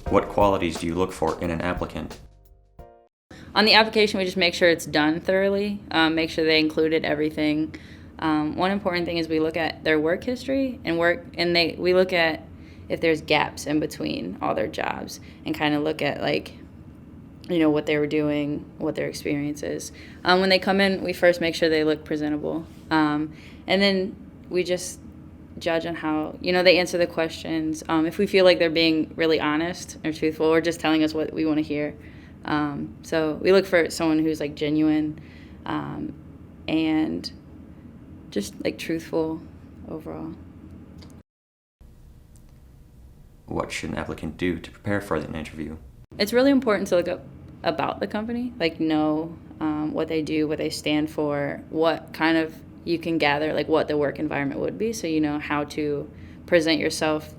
What qualities do you look for in an applicant? On the application, we just make sure it's done thoroughly, make sure they included everything. One important thing is we look at their work history we look at if there's gaps in between all their jobs and kind of look at what they were doing, what their experience is. When they come in, we first make sure they look presentable. And then we just judge on how, they answer the questions. If we feel like they're being really honest or truthful or just telling us what we want to hear. So we look for someone who's genuine and just truthful overall. What should an applicant do to prepare for an interview? It's really important to look up about the company, know what they do, what they stand for, what kind of you can gather, what the work environment would be, so you know how to present yourself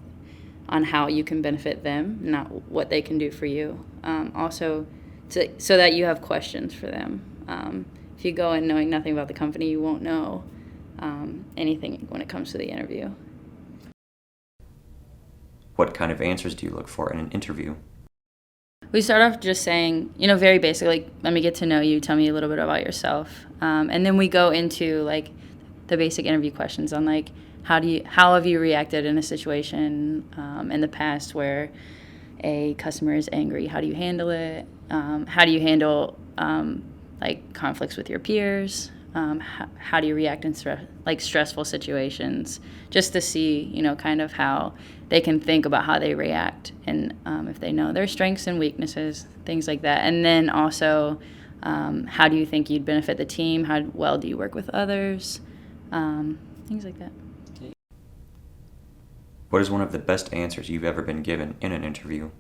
on how you can benefit them, not what they can do for you. Also, so that you have questions for them. If you go in knowing nothing about the company, you won't know anything when it comes to the interview. What kind of answers do you look for in an interview? We start off just saying, very basic, let me get to know you, tell me a little bit about yourself. And then we go into the basic interview questions on how have you reacted in a situation in the past where a customer is angry? How do you handle it? How do you handle conflicts with your peers? How do you react in stressful situations? Just to see, kind of how they can think about how they react and if they know their strengths and weaknesses, things like that. And then also, how do you think you'd benefit the team? How well do you work with others? Things like that. What is one of the best answers you've ever been given in an interview?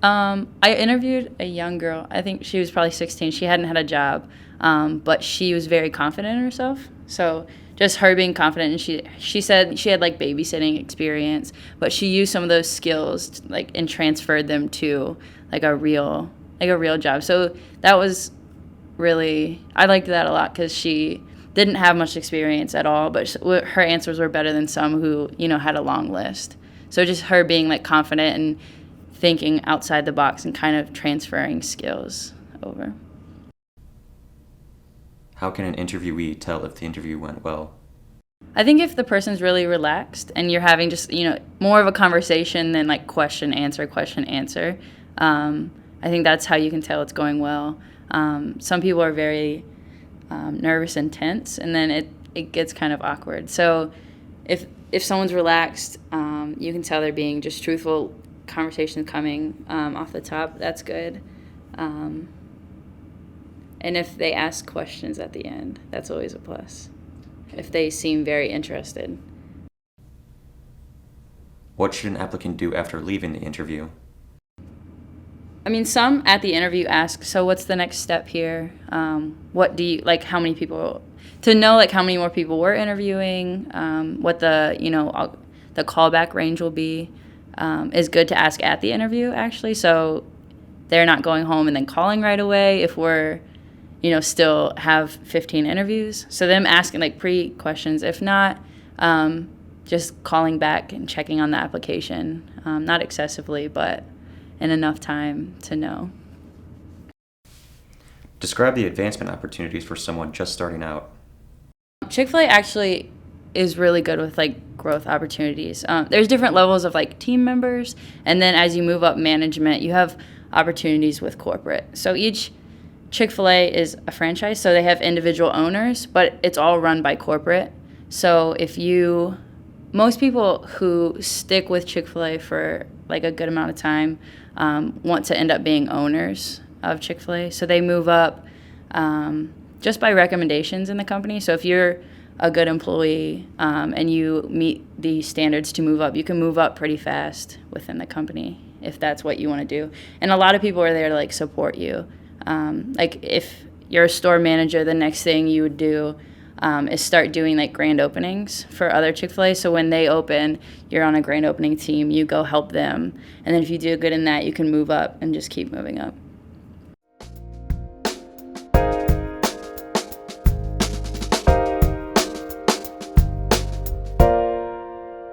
I interviewed a young girl. I think she was probably 16. She hadn't had a job, but she was very confident in herself. So just her being confident, and she said she had babysitting experience, but she used some of those skills and transferred them to a real job. So that was really, I liked that a lot because she didn't have much experience at all, but her answers were better than some who had a long list. So just her being confident and thinking outside the box and kind of transferring skills over. How can an interviewee tell if the interview went well? I think if the person's really relaxed and you're having just, more of a conversation than question, answer. I think that's how you can tell it's going well. Some people are very nervous and tense, and then it gets kind of awkward. So if someone's relaxed, you can tell they're being just truthful, conversation coming off the top, that's good. And if they ask questions at the end, that's always a plus, if they seem very interested. What should an applicant do after leaving the interview? Some at the interview ask, so what's the next step here? What do you, how many people, to know how many more people we're interviewing, what the callback range will be, is good to ask at the interview, actually, so they're not going home and then calling right away if we're, still have 15 interviews. So them asking pre-questions, if not, just calling back and checking on the application, not excessively, but in enough time to know. Describe the advancement opportunities for someone just starting out. Chick-fil-A actually is really good with growth opportunities. There's different levels of team members, and then as you move up management, you have opportunities with corporate. So each Chick-fil-A is a franchise, so they have individual owners, but it's all run by corporate. So most people who stick with Chick-fil-A for a good amount of time want to end up being owners of Chick-fil-A. So they move up just by recommendations in the company. So if you're a good employee and you meet the standards to move up, you can move up pretty fast within the company if that's what you want to do. And a lot of people are there to support you. If you're a store manager, the next thing you would do is start doing grand openings for other Chick-fil-A. So when they open, you're on a grand opening team, you go help them. And then if you do good in that, you can move up and just keep moving up.